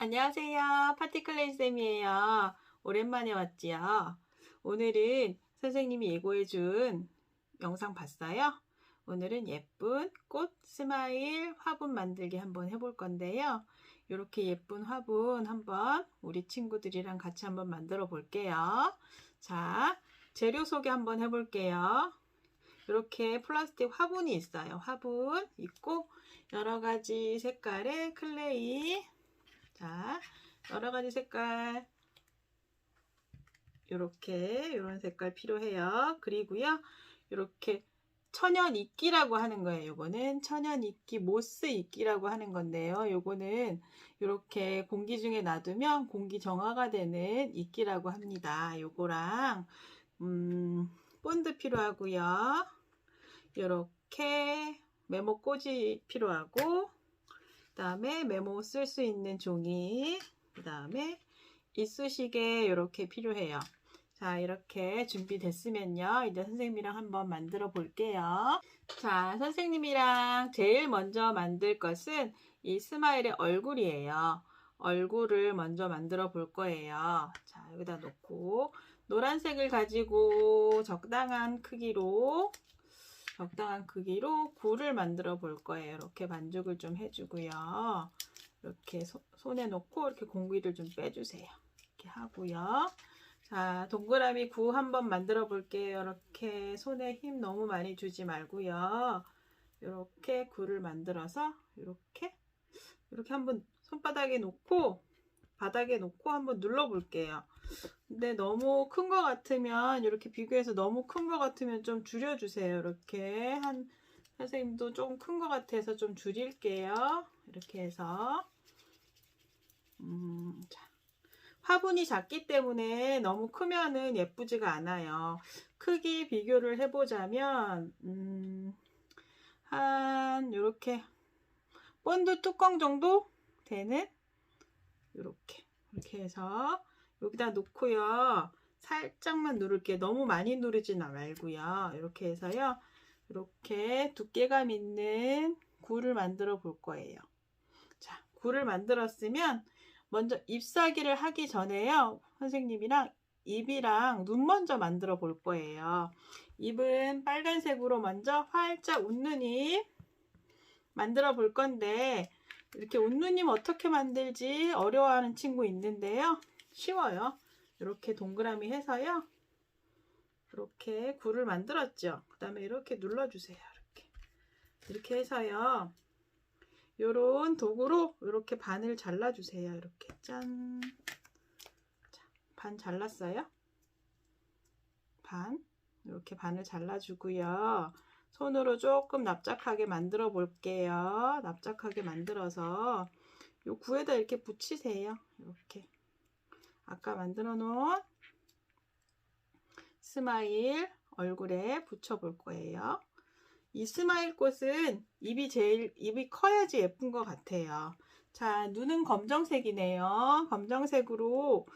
안녕하세요. 파티클레이쌤이에요. 오랜만에 왔지요. 오늘은 선생님이 예고해준 영상 봤어요? 오늘은 예쁜 꽃 스마일 화분 만들기 한번 해볼 건데요. 이렇게 예쁜 화분 한번 우리 친구들이랑 같이 한번 만들어 볼게요. 자, 재료 소개 한번 해볼게요. 이렇게 플라스틱 화분이 있어요. 화분 있고 여러 가지 색깔의 클레이. 자, 여러 가지 색깔 요렇게 요런 색깔 필요해요. 그리고요. 이렇게 천연 이끼라고 하는 거예요. 요거는 천연 이끼, 모스 이끼라고 하는 건데요. 요거는 이렇게 공기 중에 놔두면 공기 정화가 되는 이끼라고 합니다. 요거랑 본드 필요하고요. 요렇게 메모 꽂이 필요하고, 그 다음에 메모 쓸 수 있는 종이, 그 다음에 이쑤시개 이렇게 필요해요. 자, 이렇게 준비됐으면요. 이제 선생님이랑 한번 만들어 볼게요. 자, 선생님이랑 제일 먼저 만들 것은 이 스마일의 얼굴이에요. 얼굴을 먼저 만들어 볼 거예요. 자, 여기다 놓고 노란색을 가지고 적당한 크기로 굴을 만들어 볼 거예요. 이렇게 반죽을 좀 해주고요. 이렇게 손에 놓고 이렇게 공기를 좀 빼주세요. 이렇게 하고요. 자, 동그라미 구 한번 만들어 볼게요. 이렇게 손에 힘 너무 많이 주지 말고요. 이렇게 굴을 만들어서 이렇게 한번 손바닥에 놓고 바닥에 놓고 한번 눌러 볼게요. 근데 너무 큰 것 같으면 이렇게 비교해서 너무 큰 것 같으면 좀 줄여주세요. 이렇게 선생님도 좀 큰 것 같아서 좀 줄일게요. 이렇게 해서 자, 화분이 작기 때문에 너무 크면은 예쁘지가 않아요. 크기 비교를 해보자면 한 이렇게 본드 뚜껑 정도 되는 이렇게 해서 여기다 놓고요. 살짝만 누를게요. 너무 많이 누르지는 말고요. 이렇게 해서요. 이렇게 두께감 있는 굴을 만들어 볼 거예요. 자, 굴을 만들었으면 먼저 잎사귀를 하기 전에요. 선생님이랑 입이랑 눈 먼저 만들어 볼 거예요. 입은 빨간색으로 먼저 활짝 웃는 입 만들어 볼 건데, 이렇게 웃는 입 어떻게 만들지 어려워하는 친구 있는데요. 쉬워요. 이렇게 동그라미 해서요. 이렇게 굴을 만들었죠. 그 다음에 이렇게 눌러주세요. 이렇게 해서요. 요런 도구로 이렇게 반을 잘라주세요. 이렇게 짠. 자, 반 잘랐어요. 이렇게 반을 잘라주고요. 손으로 조금 납작하게 만들어 볼게요. 납작하게 만들어서 요 구에다 이렇게 붙이세요. 이렇게 아까 만들어 놓은 스마일 얼굴에 붙여 볼 거예요. 이 스마일 꽃은 입이 커야지 예쁜 것 같아요. 자, 눈은 검정색이네요. 검정색으로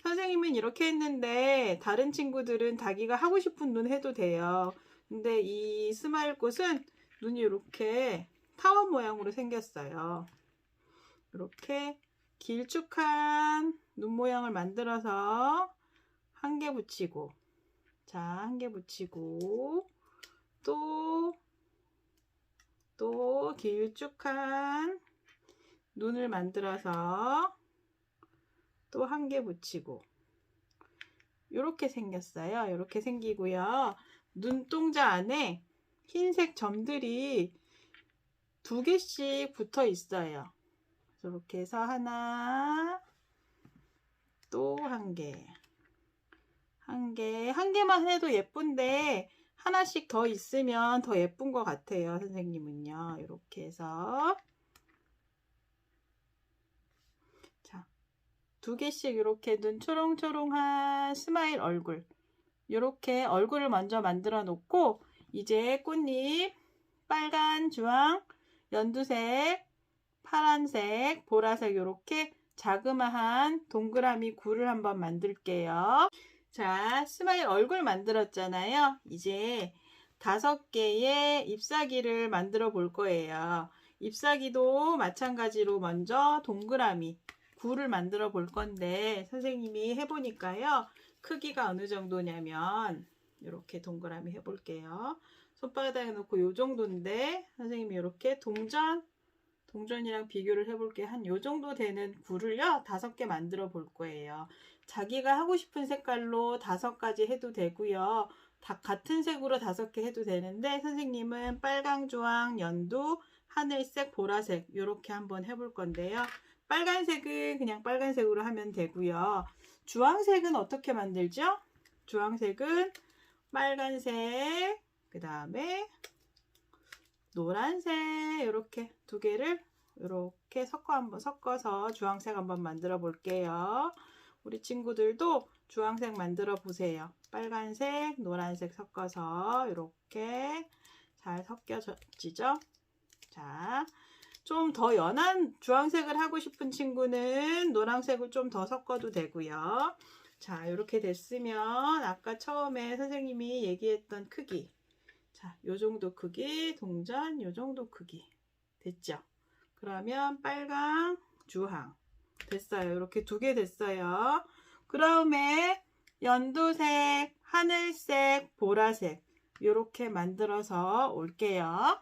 선생님은 이렇게 했는데 다른 친구들은 자기가 하고 싶은 눈 해도 돼요. 근데 이 스마일 꽃은 눈이 이렇게 타원 모양으로 생겼어요. 이렇게 길쭉한 눈 모양을 만들어서 한 개 붙이고, 자, 한 개 붙이고, 또 길쭉한 눈을 만들어서 또 한 개 붙이고, 이렇게 생겼어요. 이렇게 생기고요. 눈동자 안에 흰색 점들이 2개씩 붙어 있어요. 이렇게 해서 하나, 또 한 개만 해도 예쁜데 하나씩 더 있으면 더 예쁜 것 같아요. 선생님은요. 이렇게 해서 자, 2개씩 이렇게 눈 초롱초롱한 스마일 얼굴, 이렇게 얼굴을 먼저 만들어 놓고, 이제 꽃잎 빨간, 주황, 연두색, 파란색, 보라색 이렇게 자그마한 동그라미 굴을 한번 만들게요. 자, 스마일 얼굴 만들었잖아요. 이제 5개의 잎사귀를 만들어 볼 거예요. 잎사귀도 마찬가지로 먼저 동그라미 굴을 만들어 볼 건데 선생님이 해보니까요. 크기가 어느 정도냐면 이렇게 동그라미 해볼게요. 손바닥에 놓고 요 정도인데 선생님이 이렇게 동전이랑 비교를 해볼게요. 한 요 정도 되는 굴을요 5개 만들어 볼 거예요. 자기가 하고 싶은 색깔로 5가지 해도 되고요. 다 같은 색으로 5개 해도 되는데 선생님은 빨강, 주황, 연두, 하늘색, 보라색 이렇게 한번 해볼 건데요. 빨간색은 그냥 빨간색으로 하면 되고요. 주황색은 어떻게 만들죠? 주황색은 빨간색, 그 다음에 노란색 이렇게 2개를 이렇게 섞어서 주황색 한번 만들어 볼게요. 우리 친구들도 주황색 만들어 보세요. 빨간색, 노란색 섞어서 이렇게 잘 섞여지죠? 자, 좀 더 연한 주황색을 하고 싶은 친구는 노란색을 좀 더 섞어도 되고요. 자, 이렇게 됐으면 아까 처음에 선생님이 얘기했던 크기, 자, 요 정도 크기, 동전 요 정도 크기 됐죠? 그러면 빨강, 주황 됐어요. 이렇게 2개 됐어요. 그 다음에 연두색, 하늘색, 보라색 이렇게 만들어서 올게요.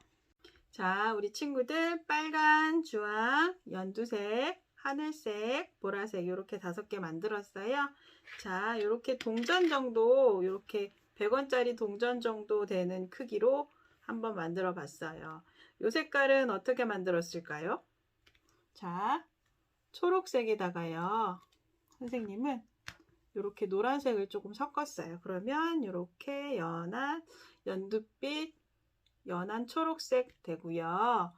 자, 우리 친구들 빨간, 주황, 연두색, 하늘색, 보라색 이렇게 5개 만들었어요. 자, 이렇게 동전 정도, 이렇게 100원짜리 동전 정도 되는 크기로 한번 만들어 봤어요. 이 색깔은 어떻게 만들었을까요? 자, 초록색에다가요. 선생님은 이렇게 노란색을 조금 섞었어요. 그러면 이렇게 연한 연두빛, 연한 초록색 되고요.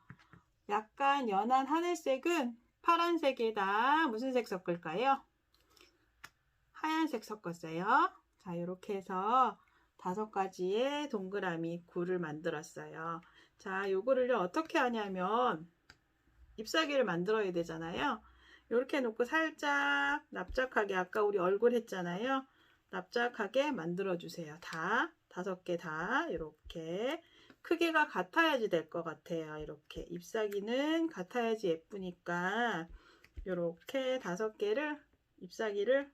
약간 연한 하늘색은 파란색에다 무슨 색 섞을까요? 하얀색 섞었어요. 자, 이렇게 해서 5가지의 동그라미 굴을 만들었어요. 자, 요거를 어떻게 하냐면 ip사귀를 만들어야 되잖아요. 이렇게 놓고 살짝 납작하게, 아까 우리 얼굴 했잖아요. 납작하게 만들어 주세요. 다 5개 다 이렇게 크기가 같아야지 될 것 같아요. 이렇게 ip사귀는 같아야지 예쁘니까 이렇게 5개를 ip사귀를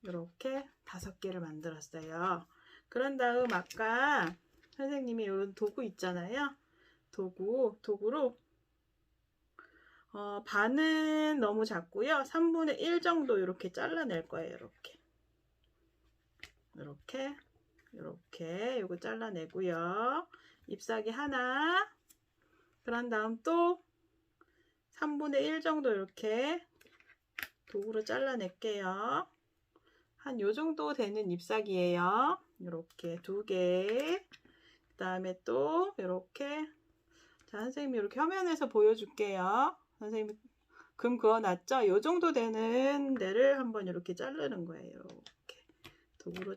이렇게 5개를 만들었어요. 그런 다음 아까 선생님이 이런 도구 있잖아요. 도구로 반은 너무 작고요. 3분의 1 정도 이렇게 잘라낼 거예요. 이렇게 요거 잘라내고요. ip사귀 하나. 그런 다음 또 3분의 1 정도 이렇게 도구로 잘라낼게요. 한 요 정도 되는 ip사귀예요. 이렇게 2개. 그 다음에 또 이렇게, 자, 선생님이 이렇게 화면에서 보여줄게요. 선생님이 금 그어놨죠? 요 정도 되는 데를 한번 이렇게 자르는 거예요. 이렇게 도구로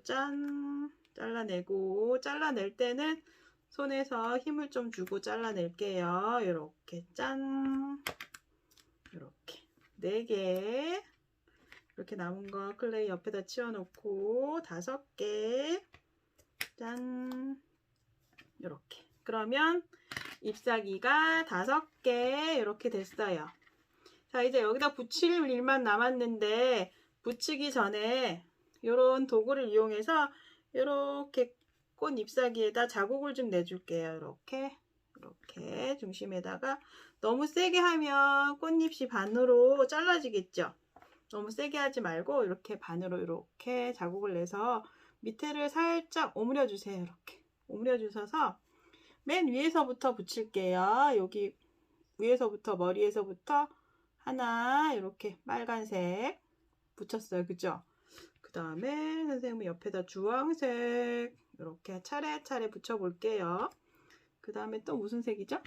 잘라내고, 잘라낼 때는 손에서 힘을 좀 주고 잘라낼게요. 이렇게 이렇게 4개. 이렇게 남은 거 클레이 옆에다 치워놓고 5개. 이렇게. 그러면 ip사귀가 5개 이렇게 됐어요. 자, 이제 여기다 붙일 일만 남았는데 붙이기 전에 이런 도구를 이용해서 이렇게 꽃 ip사귀에다 자국을 좀 내줄게요. 이렇게 중심에다가. 너무 세게 하면 꽃잎이 반으로 잘라지겠죠. 너무 세게 하지 말고 이렇게 반으로 이렇게 자국을 내서 밑에를 살짝 오므려 주세요. 이렇게 오므려 주셔서 맨 위에서부터 붙일게요. 여기 위에서부터, 머리에서부터 하나 이렇게 빨간색 붙였어요. 그죠? 그 다음에 선생님은 옆에다 주황색 이렇게 차례차례 붙여 볼게요. 그 다음에 또 무슨 색이죠?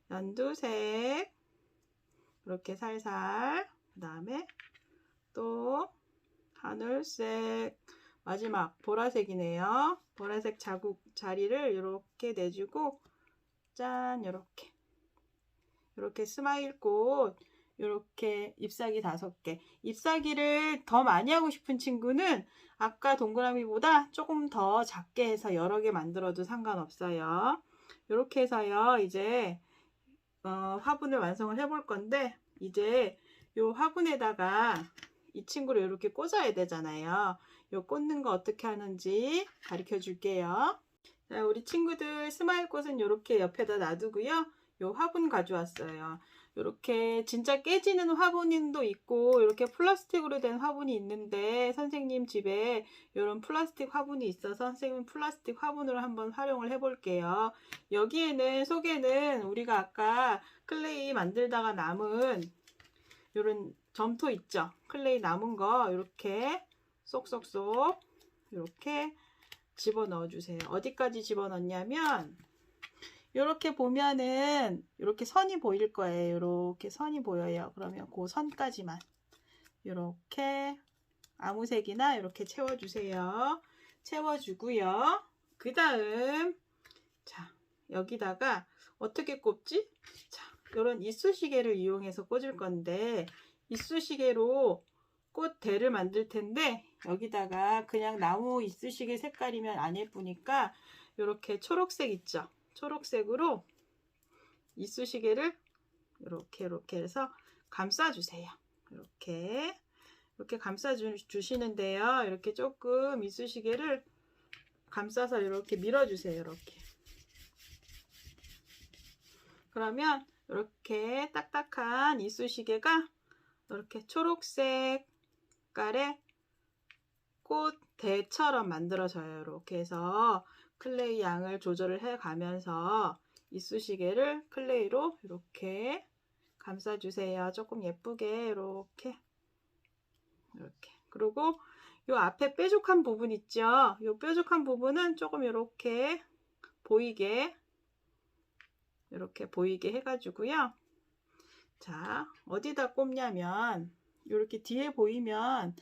연두색 이렇게 살살. 그 다음에 또 하늘색, 마지막 보라색이네요. 보라색 자국 자리를 이렇게 내주고 짠, 이렇게 스마일 꽃, 이렇게 ip사귀 5개. ip사귀를 더 많이 하고 싶은 친구는 아까 동그라미보다 조금 더 작게 해서 여러 개 만들어도 상관없어요. 이렇게 해서요, 이제 화분을 완성을 해볼 건데, 이제 요 화분에다가 이 친구를 이렇게 꽂아야 되잖아요. 요 꽂는 거 어떻게 하는지 가르쳐 줄게요. 자, 우리 친구들 스마일 꽃은 이렇게 옆에다 놔두고요. 요 화분 가져왔어요. 이렇게 진짜 깨지는 화분도 있고 이렇게 플라스틱으로 된 화분이 있는데 선생님 집에 이런 플라스틱 화분이 있어서 선생님 플라스틱 화분으로 한번 활용을 해 볼게요. 여기에는 속에는 우리가 아까 클레이 만들다가 남은 이런 점토 있죠? 클레이 남은 거 이렇게 쏙쏙쏙 이렇게 집어넣어 주세요. 어디까지 집어넣냐면 이렇게 보면은 이렇게 선이 보일 거예요. 이렇게 선이 보여요. 그러면 그 선까지만 이렇게 아무 색이나 이렇게 채워주세요. 채워주고요. 그 다음 자 여기다가 어떻게 꼽지? 자 이런 이쑤시개를 이용해서 꽂을 건데 이쑤시개로 꽃대를 만들 텐데 여기다가 그냥 나무 이쑤시개 색깔이면 안 예쁘니까 이렇게 초록색 있죠? 초록색으로 이쑤시개를 이렇게 해서 감싸주세요. 이렇게 감싸 주시는데요. 이렇게 조금 이쑤시개를 감싸서 이렇게 밀어주세요. 이렇게. 그러면 이렇게 딱딱한 이쑤시개가 이렇게 초록색 색깔의 꽃대처럼 만들어져요. 이렇게 해서 클레이 양을 조절을 해 가면서 이쑤시개를 클레이로 이렇게 감싸주세요. 조금 예쁘게 이렇게 그리고 요 앞에 뾰족한 부분 있죠. 요 뾰족한 부분은 조금 이렇게 보이게 해가지고요. 자 어디다 꼽냐면 이렇게 뒤에 보면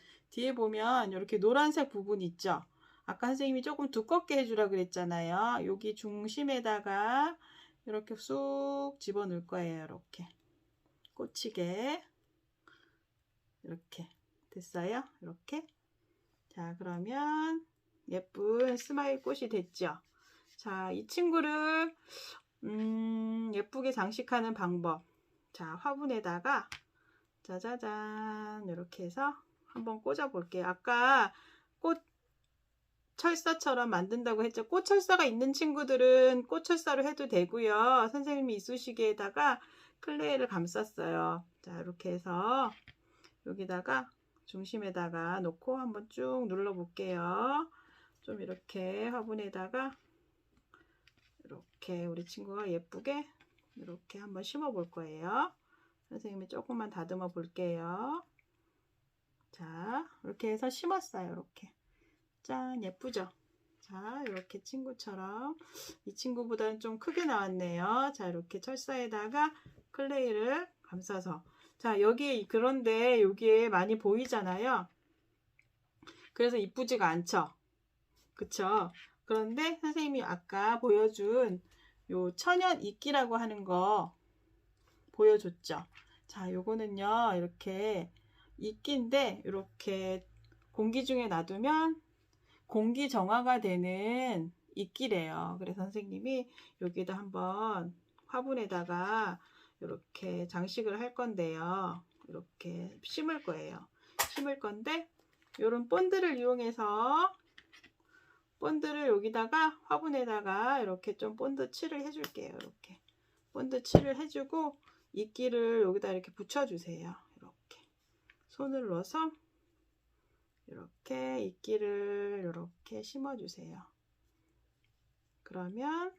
이렇게 노란색 부분 있죠. 아까 선생님이 조금 두껍게 해주라 그랬잖아요. 여기 중심에다가 이렇게 쑥 집어 넣을 거예요. 이렇게 꽂히게 이렇게 됐어요. 이렇게 자 그러면 예쁜 스마일 꽃이 됐죠. 자 이 친구를 예쁘게 장식하는 방법. 자 화분에다가 짜자잔 이렇게 해서 한번 꽂아 볼게요. 아까 꽃 철사처럼 만든다고 했죠. 꽃철사가 있는 친구들은 꽃철사로 해도 되고요. 선생님이 이쑤시개에다가 클레이를 감쌌어요. 자 이렇게 해서 여기다가 중심에다가 놓고 한번 쭉 눌러 볼게요. 좀 이렇게 화분에다가 이렇게 우리 친구가 예쁘게 이렇게 한번 심어 볼 거예요. 선생님이 조금만 다듬어 볼게요. 자 이렇게 해서 심었어요. 이렇게 짠 예쁘죠? 자 이렇게 친구처럼 이 친구보다는 좀 크게 나왔네요. 자 이렇게 철사에다가 클레이를 감싸서 자 여기 그런데 여기에 많이 보이잖아요. 그래서 이쁘지가 않죠? 그쵸? 그런데 선생님이 아까 보여준 요 천연 이끼라고 하는 거 보여줬죠? 자 요거는요 이렇게 이끼인데 이렇게 공기 중에 놔두면 공기 정화가 되는 이끼래요. 그래서 선생님이 여기다 한번 화분에다가 이렇게 장식을 할 건데요. 이렇게 심을 거예요. 심을 건데 이런 본드를 이용해서 본드를 여기다가 화분에다가 이렇게 좀 본드 칠을 해줄게요. 이렇게 본드 칠을 해주고 이끼를 여기다 이렇게 붙여주세요. 이렇게 손을 넣어서 이렇게 이끼를 이렇게 심어주세요. 그러면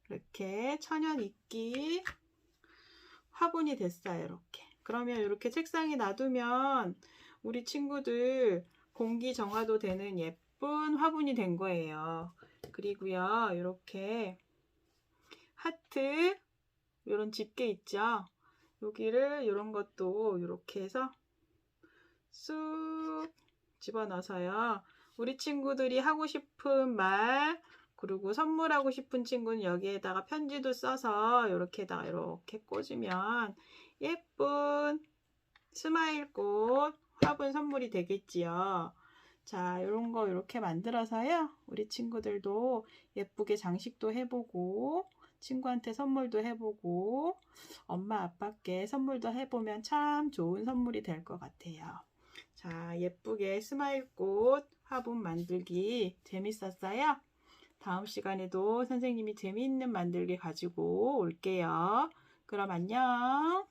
이렇게 천연 이끼 화분이 됐어요. 이렇게. 그러면 이렇게 책상에 놔두면 우리 친구들 공기 정화도 되는 예쁜 화분이 된 거예요. 그리고요, 이렇게 하트 이런 집게 있죠. 여기를 이런 것도 이렇게 해서 쑥 집어넣어서요. 우리 친구들이 하고 싶은 말 그리고 선물하고 싶은 친구는 여기에다가 편지도 써서 이렇게다가 이렇게 꽂으면 예쁜 스마일 꽃 화분 선물이 되겠지요. 자, 이런 거 이렇게 만들어서요. 우리 친구들도 예쁘게 장식도 해보고 친구한테 선물도 해보고 엄마 아빠께 선물도 해보면 참 좋은 선물이 될 것 같아요. 자, 예쁘게 스마일꽃 화분 만들기 재밌었어요? 다음 시간에도 선생님이 재미있는 만들기 가지고 올게요. 그럼 안녕.